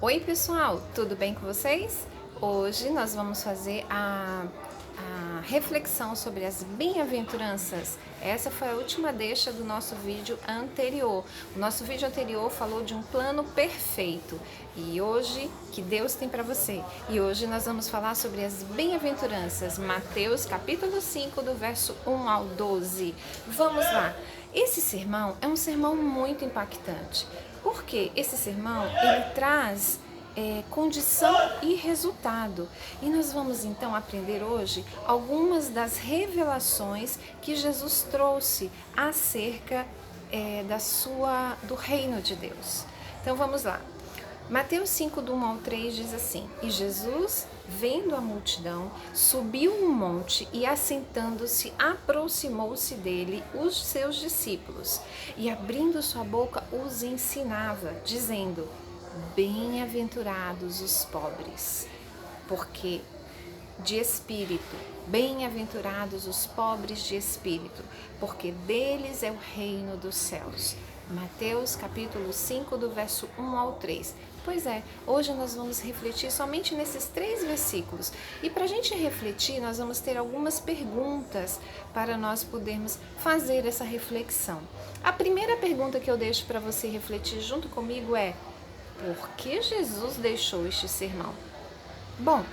Oi pessoal, tudo bem com vocês? Hoje nós vamos fazer a reflexão sobre as bem-aventuranças. Essa foi a última deixa do nosso vídeo anterior. O nosso vídeo anterior falou de um plano perfeito e hoje que Deus tem para você. E hoje nós vamos falar sobre as bem-aventuranças, Mateus capítulo 5, do verso 1 ao 12. Vamos lá! Esse sermão é um sermão muito impactante. Porque esse sermão, ele traz condição e resultado. E nós vamos então aprender hoje algumas das revelações que Jesus trouxe acerca do reino de Deus. Então vamos lá. Mateus 5, do 1 ao 3 diz assim: E Jesus, vendo a multidão, subiu um monte e, assentando-se, aproximou-se dele os seus discípulos. E, abrindo sua boca, os ensinava, dizendo: Bem-aventurados os pobres, porque de espírito, bem-aventurados os pobres de espírito, porque deles é o reino dos céus. Mateus capítulo 5, do verso 1 ao 3. Pois é, hoje nós vamos refletir somente nesses 3 versículos. E para a gente refletir, nós vamos ter algumas perguntas para nós podermos fazer essa reflexão. A primeira pergunta que eu deixo para você refletir junto comigo é: por que Jesus deixou este sermão? Bom,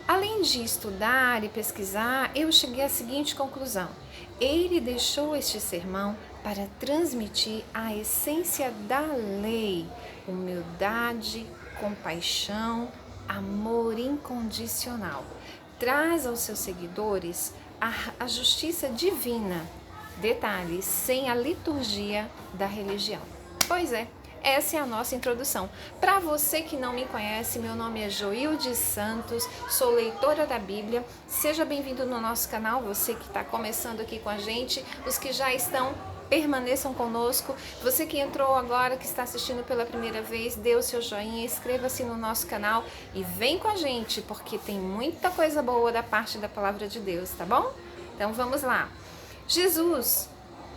além de estudar e pesquisar, eu cheguei à seguinte conclusão: ele deixou este sermão para transmitir a essência da lei: humildade, compaixão, amor incondicional. Traz aos seus seguidores a justiça divina. Detalhe, sem a liturgia da religião. Pois é. Essa é a nossa introdução. Para você que não me conhece, meu nome é Joilde Santos, sou leitora da Bíblia. Seja bem-vindo no nosso canal, você que está começando aqui com a gente, os que já estão, permaneçam conosco. Você que entrou agora, que está assistindo pela primeira vez, dê o seu joinha, inscreva-se no nosso canal e vem com a gente, porque tem muita coisa boa da parte da Palavra de Deus, tá bom? Então vamos lá. Jesus,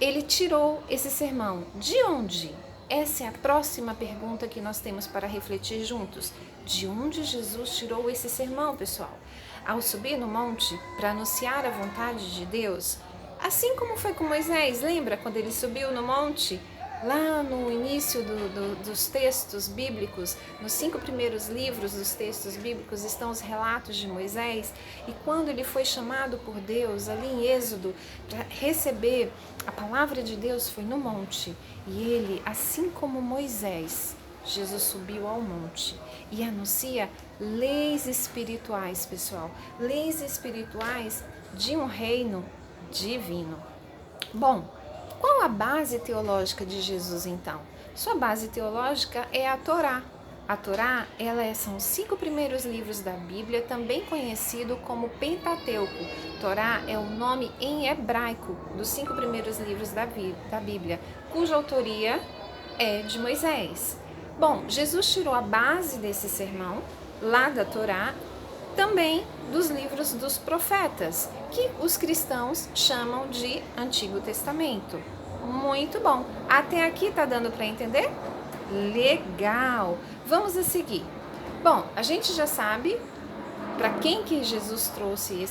ele tirou esse sermão de onde? Essa é a próxima pergunta que nós temos para refletir juntos. De onde Jesus tirou esse sermão, pessoal? Ao subir no monte para anunciar a vontade de Deus, assim como foi com Moisés, lembra quando ele subiu no monte? Lá no início dos textos bíblicos, nos 5 primeiros livros dos textos bíblicos estão os relatos de Moisés, e quando ele foi chamado por Deus ali em Êxodo para receber a palavra de Deus, foi no monte, e ele, assim como Moisés, Jesus subiu ao monte e anuncia leis espirituais, pessoal, leis espirituais de um reino divino. Bom, qual a base teológica de Jesus, então? Sua base teológica é a Torá. A Torá, são os 5 primeiros livros da Bíblia, também conhecido como Pentateuco. Torá é o nome em hebraico dos 5 primeiros livros da Bíblia, cuja autoria é de Moisés. Bom, Jesus tirou a base desse sermão, lá da Torá, também dos livros dos profetas, que os cristãos chamam de Antigo Testamento. Muito bom. Até aqui tá dando para entender? Legal. Vamos a seguir. Bom, a gente já sabe para quem que Jesus trouxe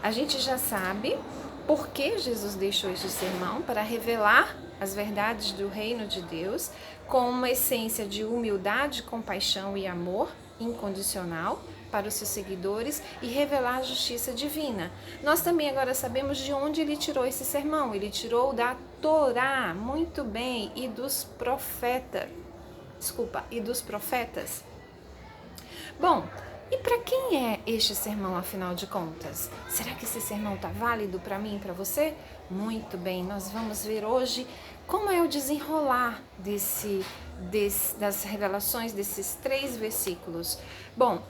a gente já sabe por que Jesus deixou este sermão, para revelar as verdades do reino de Deus com uma essência de humildade, compaixão e amor incondicional para os seus seguidores e revelar a justiça divina. Nós também agora sabemos de onde ele tirou esse sermão. Ele tirou da Torá, muito bem, e dos profetas. Bom, e para quem é este sermão, afinal de contas? Será que esse sermão está válido para mim e para você? Muito bem, nós vamos ver hoje como é o desenrolar das revelações desses 3 versículos. Bom,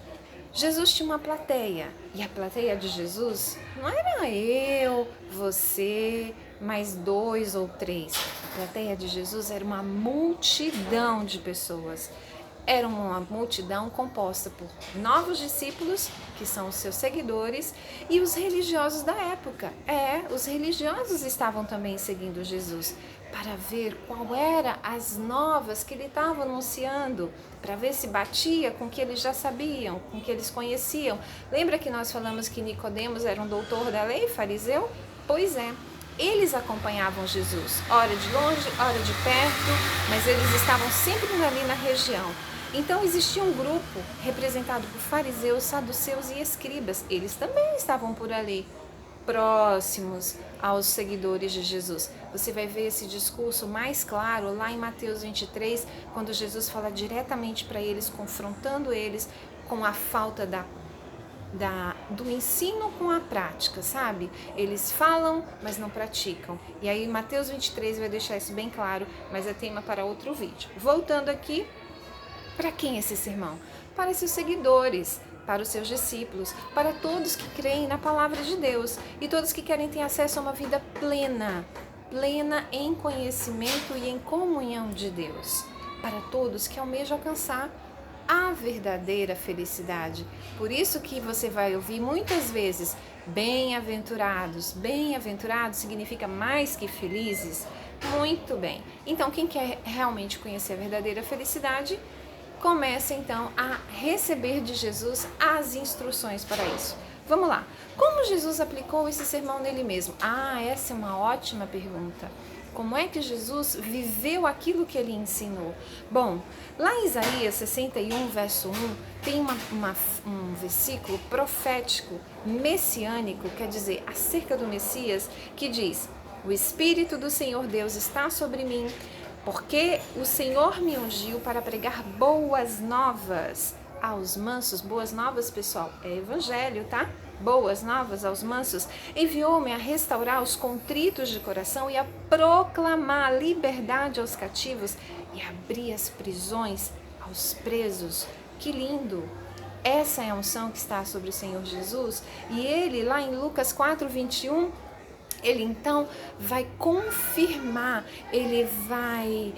Jesus tinha uma plateia, e a plateia de Jesus não era eu, você, mais 2 ou 3. A plateia de Jesus era uma multidão de pessoas. Era uma multidão composta por novos discípulos, que são os seus seguidores, e os religiosos da época. Os religiosos estavam também seguindo Jesus. para ver qual era as novas que ele estava anunciando, para ver se batia com o que eles já sabiam, com o que eles conheciam. Lembra que nós falamos que Nicodemos era um doutor da lei, fariseu? Pois é, eles acompanhavam Jesus, ora de longe, ora de perto, mas eles estavam sempre ali na região. Então existia um grupo representado por fariseus, saduceus e escribas. Eles também estavam por ali, próximos aos seguidores de Jesus. Você vai ver esse discurso mais claro lá em Mateus 23, quando Jesus fala diretamente para eles, confrontando eles com a falta do ensino com a prática, sabe? Eles falam, mas não praticam. E aí Mateus 23 vai deixar isso bem claro, mas é tema para outro vídeo. Voltando aqui, para quem esse sermão? Para seus seguidores, para os seus discípulos, para todos que creem na palavra de Deus e todos que querem ter acesso a uma vida plena em conhecimento e em comunhão de Deus. Para todos que almejam alcançar a verdadeira felicidade. Por isso que você vai ouvir muitas vezes bem-aventurados. Bem-aventurados significa mais que felizes. Muito bem. Então, quem quer realmente conhecer a verdadeira felicidade, começa então a receber de Jesus as instruções para isso. Vamos lá. Como Jesus aplicou esse sermão nele mesmo? Essa é uma ótima pergunta. Como é que Jesus viveu aquilo que ele ensinou? Bom, lá em Isaías 61, verso 1, tem um versículo profético, messiânico, quer dizer, acerca do Messias, que diz: o Espírito do Senhor Deus está sobre mim, porque o Senhor me ungiu para pregar boas novas aos mansos. Boas novas, pessoal, é evangelho, tá? Boas novas aos mansos. Enviou-me a restaurar os contritos de coração e a proclamar liberdade aos cativos e abrir as prisões aos presos. Que lindo! Essa é a unção que está sobre o Senhor Jesus. E ele, lá em Lucas 4:21, ele então vai confirmar, ele vai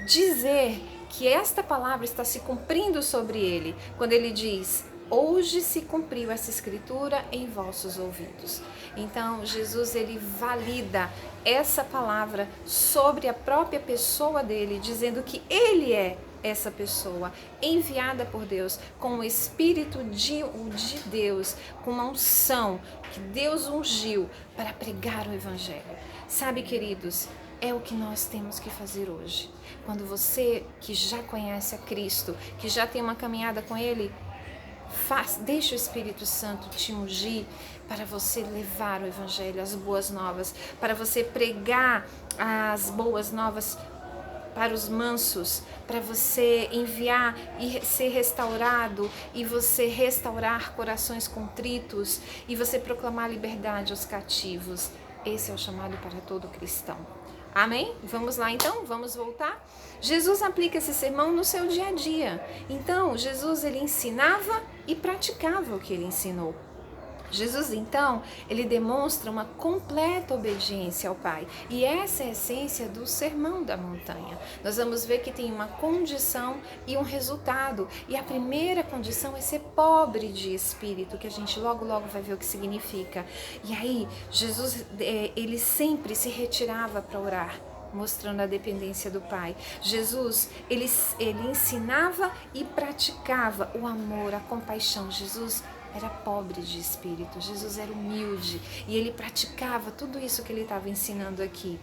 dizer que esta palavra está se cumprindo sobre ele, quando ele diz: hoje se cumpriu essa escritura em vossos ouvidos. Então Jesus, ele valida essa palavra sobre a própria pessoa dele, dizendo que ele é essa pessoa enviada por Deus, com o Espírito de Deus, com uma unção que Deus ungiu para pregar o Evangelho. Sabe, queridos, é o que nós temos que fazer hoje. Quando você que já conhece a Cristo, que já tem uma caminhada com Ele, deixa o Espírito Santo te ungir para você levar o Evangelho, as boas novas, para você pregar as boas novas para os mansos, para você enviar e ser restaurado, e você restaurar corações contritos, e você proclamar liberdade aos cativos. Esse é o chamado para todo cristão. Amém? Vamos lá então? Vamos voltar? Jesus aplica esse sermão no seu dia a dia. Então, Jesus, ele ensinava e praticava o que ele ensinou. Jesus, então, ele demonstra uma completa obediência ao Pai. E essa é a essência do Sermão da Montanha. Nós vamos ver que tem uma condição e um resultado. E a primeira condição é ser pobre de espírito, que a gente logo vai ver o que significa. E aí, Jesus, ele sempre se retirava para orar, mostrando a dependência do Pai. Jesus, ele ensinava e praticava o amor, a compaixão. Jesus era pobre de espírito, Jesus era humilde e ele praticava tudo isso que ele estava ensinando aqui.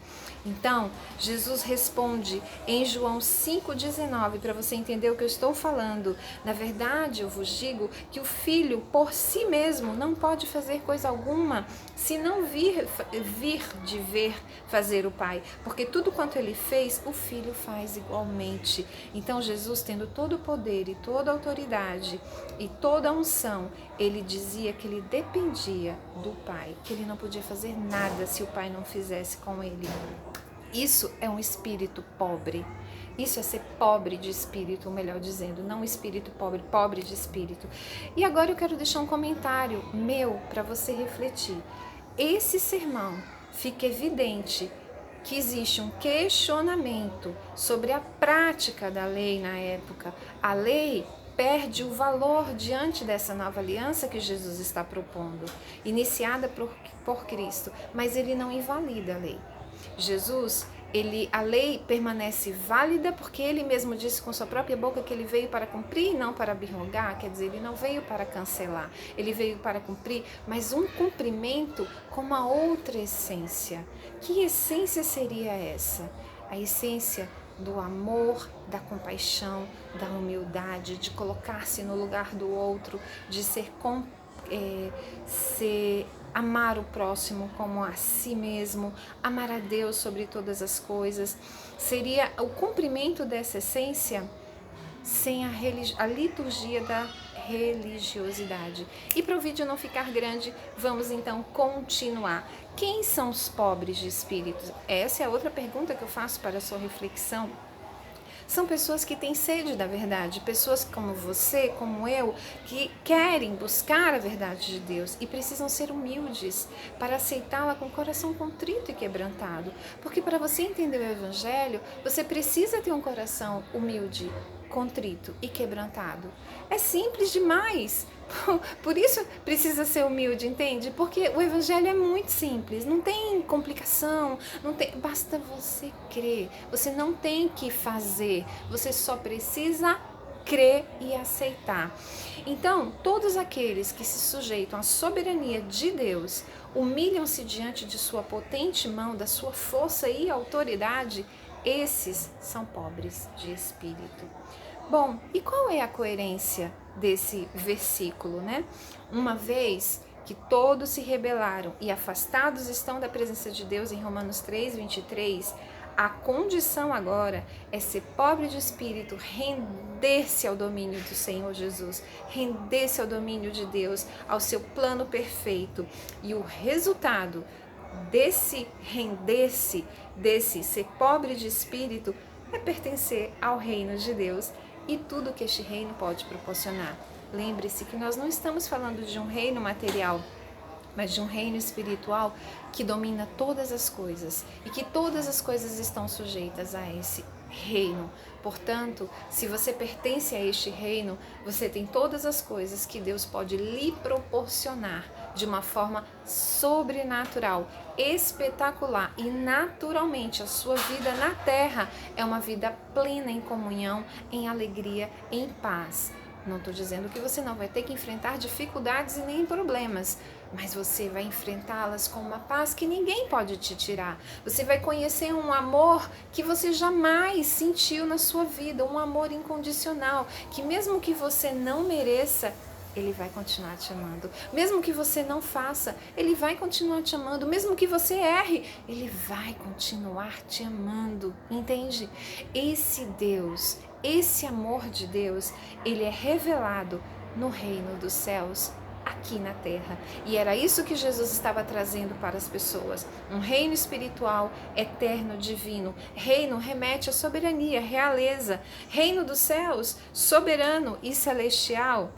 Então, Jesus responde em João 5,19, para você entender o que eu estou falando. Na verdade, eu vos digo que o filho por si mesmo não pode fazer coisa alguma se não vir de ver fazer o Pai, porque tudo quanto ele fez, o filho faz igualmente. Então, Jesus, tendo todo o poder e toda a autoridade e toda a unção, ele dizia que ele dependia do Pai, que ele não podia fazer nada se o Pai não fizesse com ele. Isso é um espírito pobre. Isso é ser pobre de espírito, ou melhor dizendo, não espírito pobre, pobre de espírito. E agora eu quero deixar um comentário meu para você refletir. Esse sermão fica evidente que existe um questionamento sobre a prática da lei na época. A lei perde o valor diante dessa nova aliança que Jesus está propondo, iniciada por Cristo, mas ele não invalida a lei. Jesus, A lei permanece válida porque ele mesmo disse com sua própria boca que ele veio para cumprir e não para abrogar, quer dizer, ele não veio para cancelar, ele veio para cumprir, mas um cumprimento com uma outra essência. Que essência seria essa? A essência do amor, da compaixão, da humildade, de colocar-se no lugar do outro, de amar o próximo como a si mesmo, amar a Deus sobre todas as coisas. Seria o cumprimento dessa essência sem a liturgia da religiosidade. E para o vídeo não ficar grande, vamos então continuar. Quem são os pobres de espírito? Essa é a outra pergunta que eu faço para a sua reflexão. São pessoas que têm sede da verdade, pessoas como você, como eu, que querem buscar a verdade de Deus e precisam ser humildes para aceitá-la com o coração contrito e quebrantado. Porque para você entender o Evangelho, você precisa ter um coração humilde, contrito e quebrantado. É simples demais. Por isso precisa ser humilde, entende? Porque o Evangelho é muito simples, não tem complicação, basta você crer, você não tem que fazer, você só precisa crer e aceitar. Então, todos aqueles que se sujeitam à soberania de Deus, humilham-se diante de sua potente mão, da sua força e autoridade, esses são pobres de espírito. Bom, e qual é a coerência desse versículo, né? Uma vez que todos se rebelaram e afastados estão da presença de Deus, em Romanos 3:23, a condição agora é ser pobre de espírito, render-se ao domínio do Senhor Jesus, render-se ao domínio de Deus, ao seu plano perfeito. E o resultado desse render-se, desse ser pobre de espírito, é pertencer ao reino de Deus e tudo que este reino pode proporcionar. Lembre-se que nós não estamos falando de um reino material, mas de um reino espiritual que domina todas as coisas e que todas as coisas estão sujeitas a esse reino. Portanto, se você pertence a este reino, você tem todas as coisas que Deus pode lhe proporcionar de uma forma sobrenatural, espetacular, e naturalmente a sua vida na terra é uma vida plena em comunhão, em alegria, em paz. Não estou dizendo que você não vai ter que enfrentar dificuldades e nem problemas, mas você vai enfrentá-las com uma paz que ninguém pode te tirar. Você vai conhecer um amor que você jamais sentiu na sua vida, um amor incondicional, que mesmo que você não mereça, Ele vai continuar te amando. Mesmo que você não faça, Ele vai continuar te amando. Mesmo que você erre, Ele vai continuar te amando. Entende? Esse Deus, esse amor de Deus, Ele é revelado no reino dos céus, aqui na terra. E era isso que Jesus estava trazendo para as pessoas. Um reino espiritual, eterno, divino. Reino remete à soberania, realeza. Reino dos céus, soberano e celestial.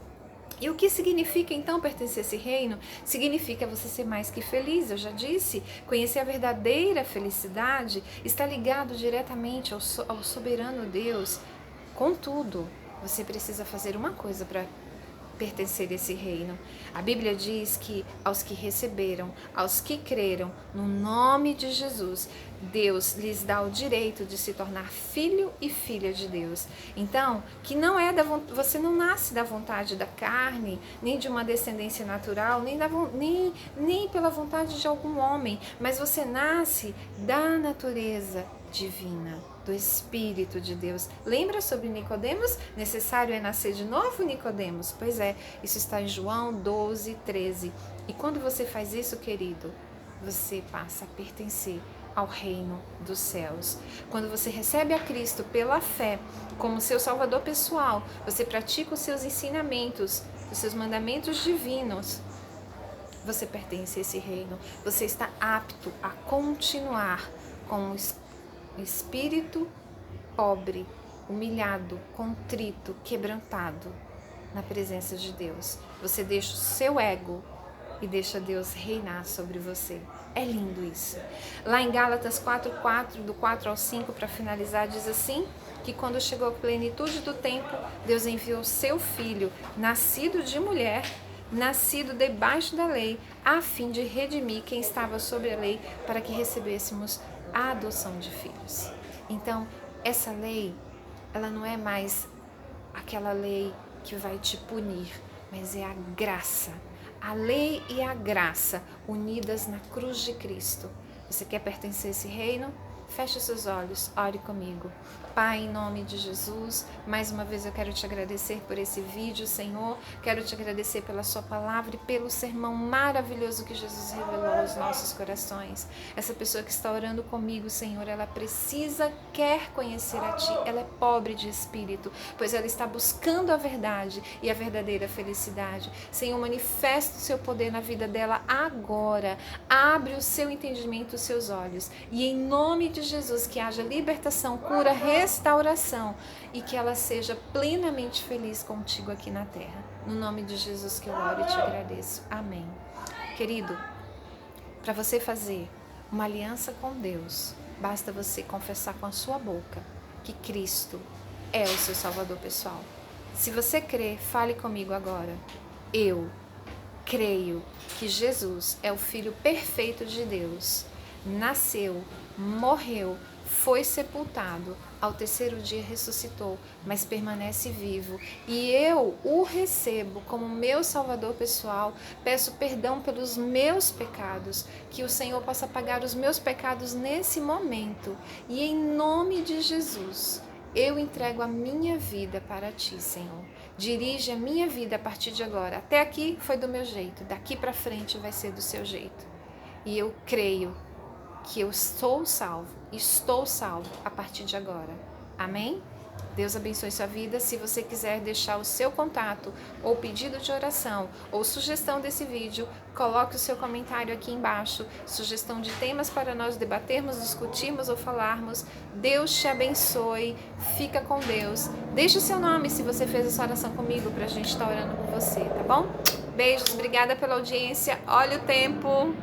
E o que significa então pertencer a esse reino? Significa você ser mais que feliz, eu já disse. Conhecer a verdadeira felicidade está ligado diretamente ao soberano Deus. Contudo, você precisa fazer uma coisa para pertencer a esse reino. A Bíblia diz que aos que receberam, aos que creram no nome de Jesus, Deus lhes dá o direito de se tornar filho e filha de Deus. Então, que não é você não nasce da vontade da carne, nem de uma descendência natural, nem pela vontade de algum homem, mas você nasce da natureza divina, do Espírito de Deus. Lembra sobre Nicodemos? Necessário é nascer de novo, Nicodemos? Pois é, isso está em João 12:13. E quando você faz isso, querido, você passa a pertencer ao reino dos céus. Quando você recebe a Cristo pela fé, como seu Salvador pessoal, você pratica os seus ensinamentos, os seus mandamentos divinos, você pertence a esse reino. Você está apto a continuar com o espírito pobre, humilhado, contrito, quebrantado na presença de Deus. Você deixa o seu ego e deixa Deus reinar sobre você. É lindo isso. Lá em Gálatas 4:4, do 4 ao 5, para finalizar, diz assim, que quando chegou a plenitude do tempo, Deus enviou seu Filho, nascido de mulher, nascido debaixo da lei, a fim de redimir quem estava sob a lei, para que recebêssemos a adoção de filhos. Então, essa lei, ela não é mais aquela lei que vai te punir, mas é a graça. A lei e a graça unidas na cruz de Cristo. Você quer pertencer a esse reino? Feche os seus olhos, ore comigo. Pai, em nome de Jesus, mais uma vez eu quero te agradecer por esse vídeo, Senhor. Quero te agradecer pela sua palavra e pelo sermão maravilhoso que Jesus revelou aos nossos corações. Essa pessoa que está orando comigo, Senhor, ela quer conhecer a Ti. Ela é pobre de espírito, pois ela está buscando a verdade e a verdadeira felicidade. Senhor, manifesta o seu poder na vida dela agora. Abre o seu entendimento, os seus olhos. E em nome de Jesus, que haja libertação, cura, restauração e que ela seja plenamente feliz contigo aqui na terra. No nome de Jesus que eu oro e te agradeço. Amém. Querido, para você fazer uma aliança com Deus, basta você confessar com a sua boca que Cristo é o seu Salvador pessoal. Se você crê, fale comigo agora. Eu creio que Jesus é o Filho perfeito de Deus. Nasceu, morreu, foi sepultado, ao terceiro dia ressuscitou, mas permanece vivo. E eu o recebo como meu Salvador pessoal. Peço perdão pelos meus pecados, que o Senhor possa pagar os meus pecados nesse momento. E em nome de Jesus, eu entrego a minha vida para Ti, Senhor. Dirige a minha vida a partir de agora. Até aqui foi do meu jeito, daqui para frente vai ser do seu jeito. E eu creio que eu estou salvo a partir de agora. Amém? Deus abençoe sua vida. Se você quiser deixar o seu contato, ou pedido de oração, ou sugestão desse vídeo, coloque o seu comentário aqui embaixo. Sugestão de temas para nós debatermos, discutirmos ou falarmos. Deus te abençoe. Fica com Deus. Deixe o seu nome se você fez essa oração comigo, para a gente estar orando com você, tá bom? Beijos, obrigada pela audiência. Olha o tempo.